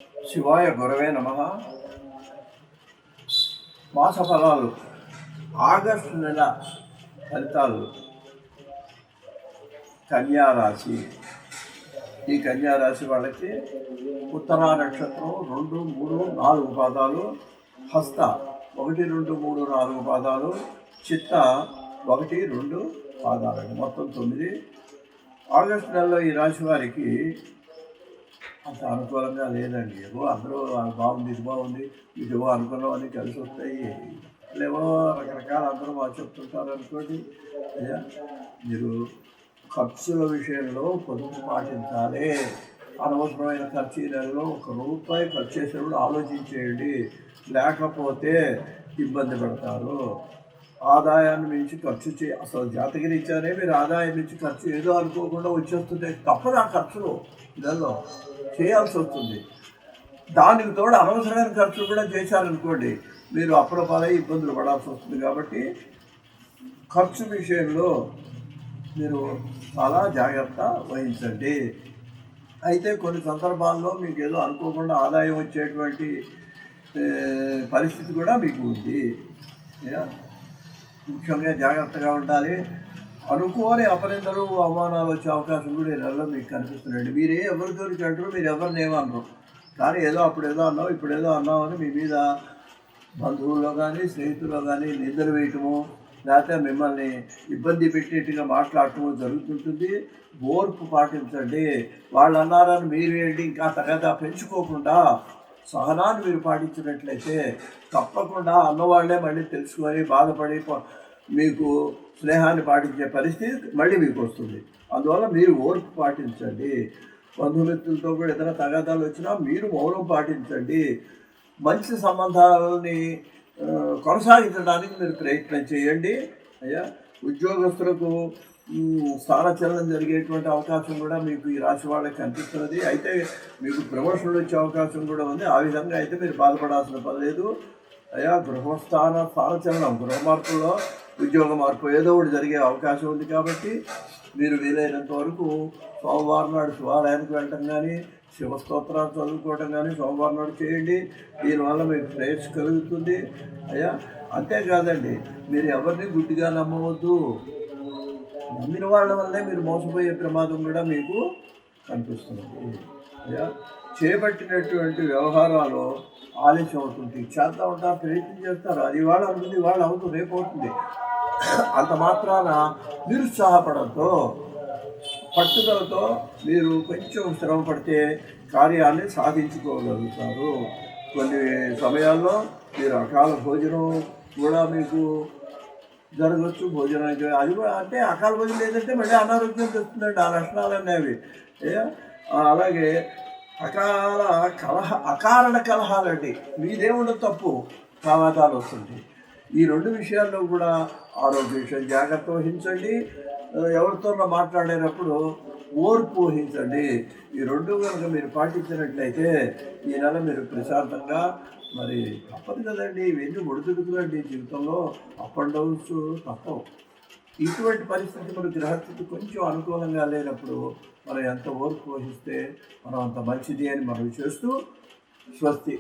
శివాయ గురవే నమః. మాస ఫలాలు ఆగస్టు నెల ఫలితాలు. కన్యారాశి. ఈ కన్యారాశి వాళ్ళకి ఉత్తరా నక్షత్రం 2, 3, 4 పాదాలు, హస్త 1, 2, 3, 4 పాదాలు, చిత్త 1, 2 పాదాలు, మొత్తం 9. ఆగస్టు నెలలో ఈ రాశి వారికి అంత అనుకూలంగా లేదండి. ఏవో అందరూ బాగుంది, ఇది బాగుంది, ఇదివో అనుకున్నవన్నీ కలిసి వస్తాయి. లేవో రకరకాల అందరూ మాకు చెప్తుంటారు అనుకోండి. అయ్యా, మీరు ఖర్చుల విషయంలో పొదుపు పాటించాలి. అనవసరమైన ఖర్చు ఈ నెలలో ₹1 ఖర్చు చేసేప్పుడు ఆలోచించేయండి, లేకపోతే ఇబ్బంది పడతారు. ఆదాయాన్ని మించి ఖర్చు అసలు జాతకరీత్యానే మీరు ఆదాయం మించి ఖర్చు ఏదో అనుకోకుండా వచ్చేస్తుంటే తప్పదు. ఆ ఖర్చులు నెలలో చేయాల్సి వస్తుంది. దానికి తోడు అనవసరమైన ఖర్చులు కూడా చేశారనుకోండి, మీరు అప్పుడపాలై ఇబ్బందులు పడాల్సి వస్తుంది. కాబట్టి ఖర్చు విషయంలో మీరు చాలా జాగ్రత్త వహించండి. అయితే కొన్ని సందర్భాల్లో మీకు ఏదో అనుకోకుండా ఆదాయం వచ్చేటువంటి పరిస్థితి కూడా మీకు ఉంది. ముఖ్యంగా జాగ్రత్తగా ఉండాలి. అనుకోని అపనిందలు, అవమానాలు వచ్చే అవకాశం కూడా ఈ నెలలో మీకు కనిపిస్తున్నాయండి. మీరే ఎవరి దొరికి అంటారు, మీరు ఎవరిని ఏమన్నారు, కానీ ఏదో అప్పుడేదో అన్నావు, ఇప్పుడేదో అన్నావు అని మీ మీద బంధువుల్లో కానీ స్నేహితుల్లో కానీ నిందలు వేయటము, లేకపోతే మిమ్మల్ని ఇబ్బంది పెట్టేట్టుగా మాట్లాడటము జరుగుతుంటుంది. ఓర్పు పాటించండి. వాళ్ళు అన్నారని మీరు ఏంటి ఇంకా తగదా పెంచుకోకుండా సహనాన్ని మీరు పాటించినట్లయితే తప్పకుండా అన్నవాళ్లే మళ్ళీ తెలుసుకొని బాధపడి మీకు స్నేహాన్ని పాటించే పరిస్థితి మళ్ళీ మీకు వస్తుంది. అందువల్ల మీరు ఓర్పు పాటించండి. బంధుమిత్రులతో కూడా ఏదైనా తగాదాలు వచ్చినా మీరు మౌనం పాటించండి. మంచి సంబంధాలని కొనసాగించడానికి మీరు ప్రయత్నం చేయండి. అయ్యా, ఉద్యోగస్తులకు స్థానచలనం జరిగేటువంటి అవకాశం కూడా మీకు ఈ రాశి వాళ్ళకి కనిపిస్తున్నది. అయితే మీకు ప్రమోషన్లు వచ్చే అవకాశం కూడా ఉంది. ఆ విధంగా అయితే మీరు బాధపడాల్సిన పని లేదు. అయ్యా, స్థానచలనం, గృహ మార్పుల్లో ఉద్యోగ మార్పు ఏదో ఒకటి జరిగే అవకాశం ఉంది. కాబట్టి మీరు వీలైనంత వరకు సోమవారం నాడు శివాలయానికి వెళ్ళటం కానీ, శివస్తోత్రాలు చదువుకోవటం కానీ సోమవారం నాడు చేయండి. దీనివల్ల మీకు శ్రేయస్సు కలుగుతుంది. అయ్యా, అంతేకాదండి, మీరు ఎవరిని గుడ్డిగా నమ్మవద్దు. నమ్మిన వాళ్ళ వల్లే మీరు మోసపోయే ప్రమాదం కూడా మీకు కనిపిస్తున్నది. అయ్యా, చేపట్టినటువంటి వ్యవహారాలు ఆలస్యం అవుతుంది. చేస్తూ ఉంటారు, ప్రయత్నం చేస్తారు, అది వాళ్ళు అవుతుంది, వాళ్ళు అవుతుంది, రేపు అవుతుంది. అంత మాత్రాన నిరుత్సాహపడంతో పట్టుదలతో మీరు కొంచెం శ్రమ పడితే కార్యాన్ని సాధించుకోగలుగుతారు. కొన్ని సమయాల్లో మీరు అకాల భోజనం కూడా మీకు జరగవచ్చు. భోజనానికి అది కూడా అంటే అకాల భోజనం లేదంటే మళ్ళీ అనారోగ్యం తెస్తుందండి. ఆ లక్షణాలన్నీ అవి. అలాగే అకారణ కలహాలండి. మీదేముండో తప్పు ప్రమాదాలు వస్తుంది. ఈ 2 విషయాల్లో కూడా ఆరోగ్య విషయం జాగ్రత్త వహించండి. ఎవరితో మాట్లాడేటప్పుడు ఓర్పు వహించండి. ఈ 2 కనుక మీరు పాటించినట్లయితే ఈ నెల మీరు ప్రశాంతంగా, మరి తప్పదు కదండి, ఇవన్నీ ఒడిదుడుకులండి జీవితంలో, అప్ అండ్ డౌన్స్ తప్పవు. ఇటువంటి పరిస్థితి మన గ్రహస్థితి కొంచెం అనుకూలంగా లేనప్పుడు మనం ఎంత ఓర్పు వహిస్తే మనం అంత మంచిది అని మనం చేస్తూ స్వస్తి.